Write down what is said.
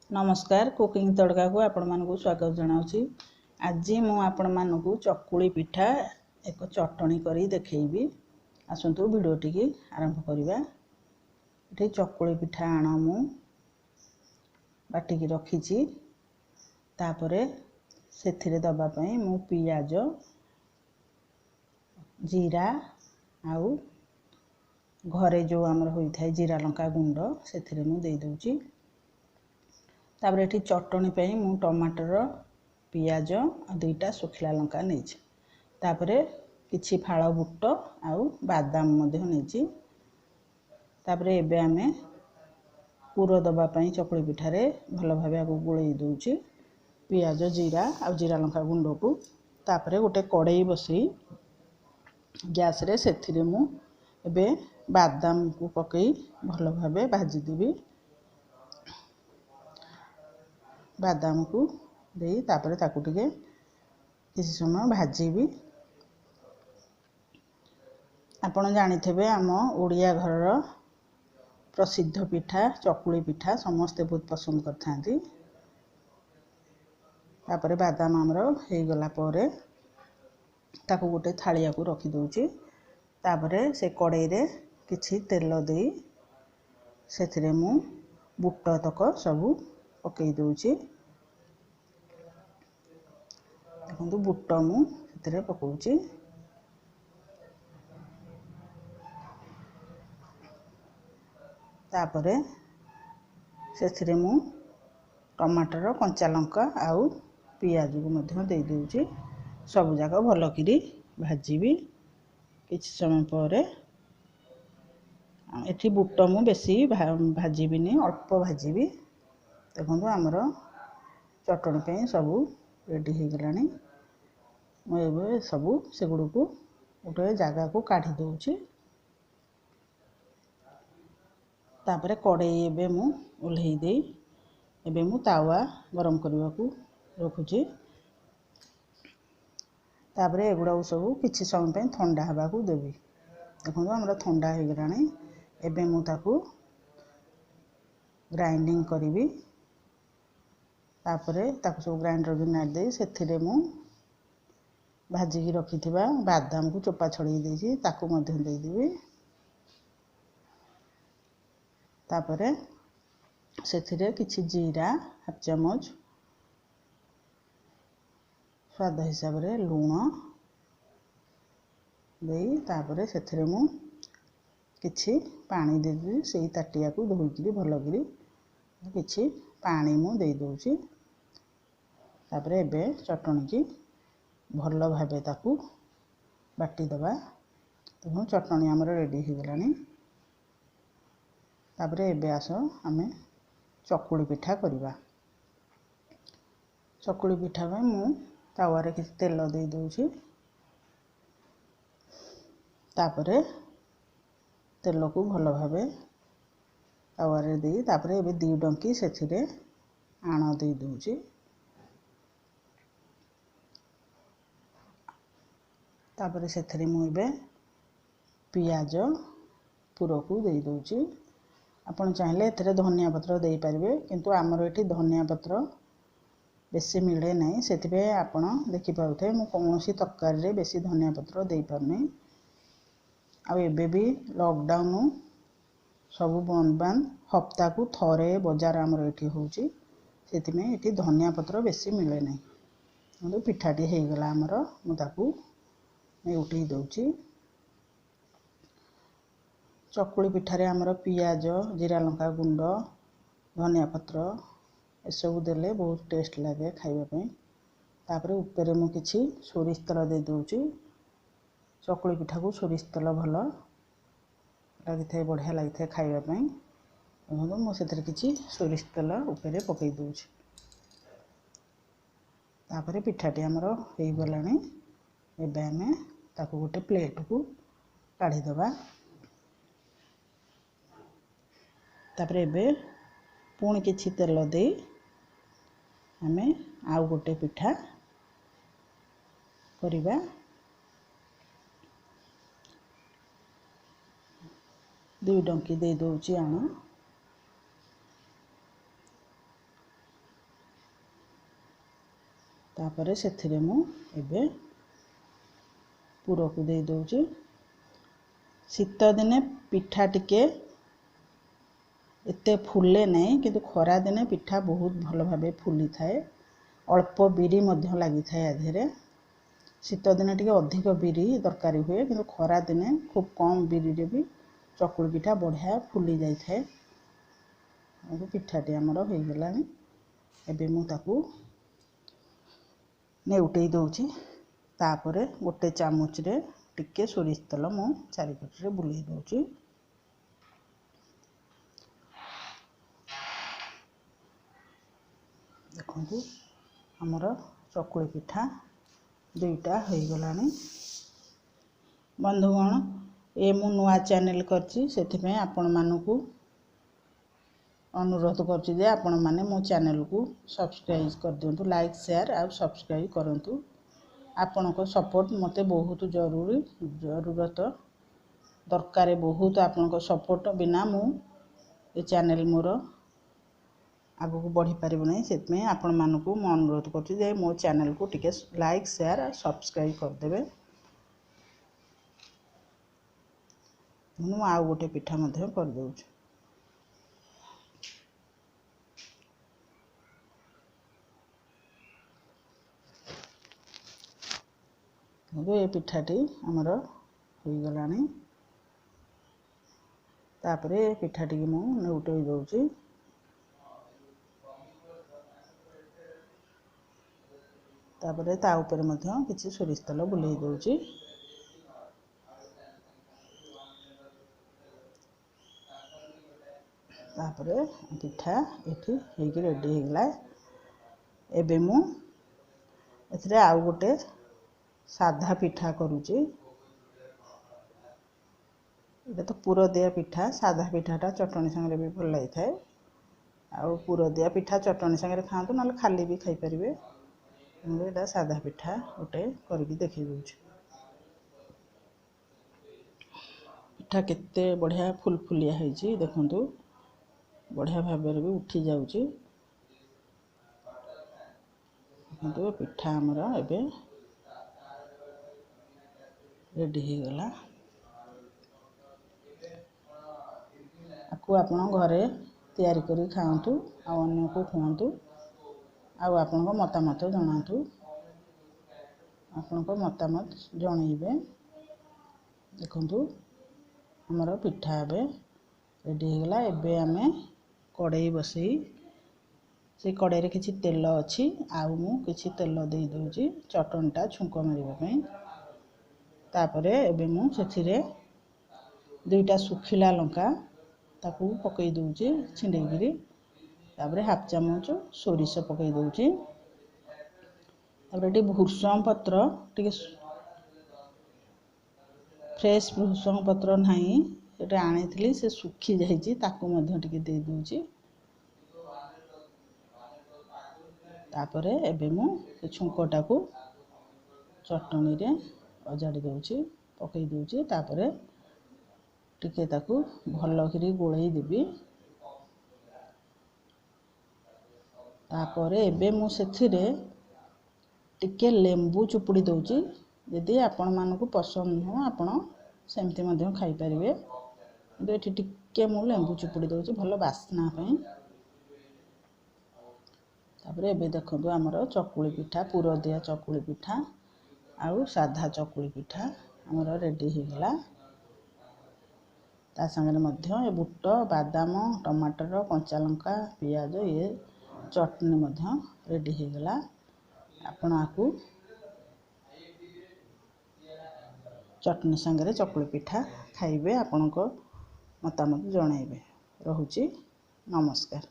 नमस्कार कुकिंग तड़का को आपण मानकु स्वागत जनाउछि। आज मु आपण मानकु चकुली पिठा एक चटणी करी देखैबी। आसंतु वीडियो टिकी आरंभ करिबा। एठी चकुली पिठा आण मु बाटी की रखिछि। तापरे सेथिरे दबा पई मु पियाज जीरा आउ घरे जो हमर होई थाय जीरा लंका गुंड सेथिरे मु देई दोछि। तापरे एठी चटणी पे मु टमाटर पियाज आ दुईटा सुखिला लंका नेछि। तापरे किछि फाळ बुट आउ बादाम मध्ये नेछि। तापरे एबे आमे पुरो दबा पई चकुली पिठारे भलो भाबे आगु गोळेई दोछि पियाज जीरा आ जीरा लंका गुंड को। तापरे गोटे कड़ाई बसई गैस रे सेथिरे मु एबे बादाम को पकई भलो भाबे भाजी देबी। बादाम को देई तापरे ताकू टिके किसी समय भाजीबी। आपण जानिथेबे आम ओडिया घरर प्रसिद्ध पिठा चकुली पिठा समस्ते बहुत पसंद करथांती। तापरे बादाम हमरो हे गला परे ताकू गोटे थालिया को रखी दोछि। तापरे से कड़ाई रे किछि तेल देई सेथिरे मु बुट तक सब पकई दोछि। देखंतु बुट मु सेथिरे पकोछि। तापरे सेथिरे मु टमाटर कंचा लंका आउ पियाज को मध्य देई दोछि। सब जाक भलो किरी भाजीबी। किछि समय परे एठी बुट मु बेसी भाजीबिनी अल्प भाजीबी। देखंतु हमरो चटणी पे सब रेडी हे गलानी। मु एबे सब सेगुडू को गोटे जागा को काढी दोछि। तापरे कड़ाई एबे मु उल्हेई देई एबे मु तावा गरम करबा को रखुछि। तापरे एगुडा सब किछि समय पे ठंडा हबा को देबी। देखंतु हमरा ठंडा हे गलानी। एबे मु ताकू ग्राइंडिंग करिबी। तापरे ताकू सब ग्राइंडर भी नाट दे सेथिरे मु भाजी की रखिथिबा बादाम को चोपा छड़ेई देछि ताकू मध्य देई देबी। तापरे सेथिरे किछि जीरा हाफ चम्मच स्वाद हिसाब रे लूण देई तापरे सेथिरे मु किछि पानी देबी। सेई ताटिया को धोइकरी भलो करी किछि पानी मु देई दोछि। तापरे एबे चटणी की भलो भाबे ताकू बाटी दबा। तो चटणी हमर रेडी हे गलानी। तापरे एबे आसो हमें चकुली पिठा करिबा। चकुली पिठा में मु तावारे किछि तेल देई दोछि। तापरे तेल को भलो भाबे तावारे देई तापरे एबे दी डंकी सेथिरे आण देई दोछि। तापरे सेथिरे मु एबे पियाज पुरो को देई दोछि। आपण चाहिले एथरे धनिया पत्र देई परिबे किंतु हमर एठी धनिया पत्र बेसी मिले नै। सेथिबे आपण देखि पाउथे मु कोनोसी तरकारी रे बेसी धनिया पत्र देई परनै। आ एबे भी लॉकडाउन सब बंद बंद हफ्ता को थरे बाजार हमर एठी होउची। सेति में एठी धनिया पत्र बेसी मिले नै। तो पिठाटी हे गला हमर मु ताकू मैं उठी दोछि। चकुली पिठारे हमर पियाज जीरा लंका गुंड धनिया पत्र ए सब देले बहुत टेस्ट लागे खाइबा पई। तापरे ऊपर मु किछि सोरिष तेल दे दोछि। चकुली पिठा को सोरिष तेल भलो लागि थाए बढ़िया लागि थाए खाइबा पई। देखो मु सेतिर किछि सोरिष तेल ऊपर पकई दोछि। तापरे पिठाटी हमर हे गलानी। एबे हमें ताकू गोटे प्लेट को काढी दबा। तापरे एबे पुणी किछि तेल देई हमें आउ गोटे पिठा करिबा। दुई डंकी दे दोछि आण। तापरे सेथिरे मु एबे पुर को दे दउची। शीत दिने पिठा टिके एते फुले नहीं किंतु खरा दिने पिठा बहुत भल भाबे फुली थाए। अल्प बिरी मध्य लगी थाए आधेरे। शीत दिने टिके अधिक बिरी दरकारी हुए किंतु खरा दिने खूब कम बिरी रे भी चकुली पिठा बढ़िया फुली जाई थाए। पिठाटी आमर हो गलानी। एबे मु ताकू नेउटेई दउची। तापरे गोटे चामच रे टिके सोरिष तेल मु चारिपट रे बुलेई दउची। देखंतु हमर चकुली पिठा दुईटा हो गलानी। बंधुगण ए मु नुआ चैनल करची सेथिपे आपण मानकू अनुरोध करची जे आपण माने मो चैनल को सब्सक्राइब कर दियंतु। लाइक शेयर आ सब्सक्राइब करंतु। आपनको सपोर्ट मते बहुत जरूरत दरकार। बहुत आपनको सपोर्ट बिना मु ए चैनल मोर आगु को बढ़ी पारिबो नै। सेतमे आपण मानकू मो अनुरोध करची जे मो चैनल को टिके लाइक शेयर आ सब्सक्राइब कर देबे। मु आ गोटे पिठा मध्य कर दउची। ये पिठाटी आमर हो गलानी। तापरे पिठाटी की मु नेउटेई दउची। तापरे ता ऊपर मध्य किछि सोरिष तेल बुलेई दउची। तापरे पिठा एठी हेकी रेडी हो गला। एबे मु एथरे आउ गोटे साधा पिठा करूची। एटा तो पुर दिया पिठा। साधा पिठाटा चटणी संगे भी भल लगी थाए। आउ पुर दिया पिठा चटणी संगे खातु ना खाली भी खाई परिबे। एटा साधा पिठा गोटे करके देखि दउची। पिठा केते बढ़िया फुलफुलिया होईची देखंतु। बढ़िया भाबरे भी उठी जाउची। देखंतु पिठा हमरा एबे रेडी हो गला। आकु आपण घरे तैयारी करी खांतु आ अन्य को खुआंतु। आ आपण को मतामत जणातु। आपण को मतामत जणैबे। देखंतु हमर पिठा एबे रेडी हो गला। एबे हमें कड़ाई बसई। से कड़ाई रे किछि तेल अछि। आउ मु किछि तेल दे दउची चटनटा छुंको मारिबा पई। तापरे एबे मु सेथिरे दुईटा सुखिला लंका ताकू पकई दउची छिंडेई गिरी। तापरे हाफ चामच सोरिष पकई दउची। तापरे टी भुसंग पत्र टिके फ्रेश भुसंग पत्र नाही एटा आनिथिली से सुखी जाईची ताकू मध्य टिके दे दउची। तापरे एबे मु से छुंकोटा को चटनी रे अजाडी दउची पकई दउची। तापरे टिके ताकू भलो करी गोळेई देबी। तापरे एबे मु सेथिरे टिके लेंबू चुपुड़ी दउची। यदि आपण मानकू पसंद हो आपण सेमति मध्य खाई परिबे। एठी टिके मु लेंबू चुपुड़ी दउची भलो बासना पई। तापरे एबे देखंतु हमर चकुली पिठा पुर दिया चकुली पिठा आउ साधा चकुली पिठा हमर रेडी हो गला। ता संगे मध्य ए बुट बादाम टमाटर कंचा लंका पियाज ये चटनी मध्य रेडी हो गला। आपण आकू चटनी संगे चकुली पिठा खाइबे। आपण को मतामत जणाइबे। रहुची नमस्कार।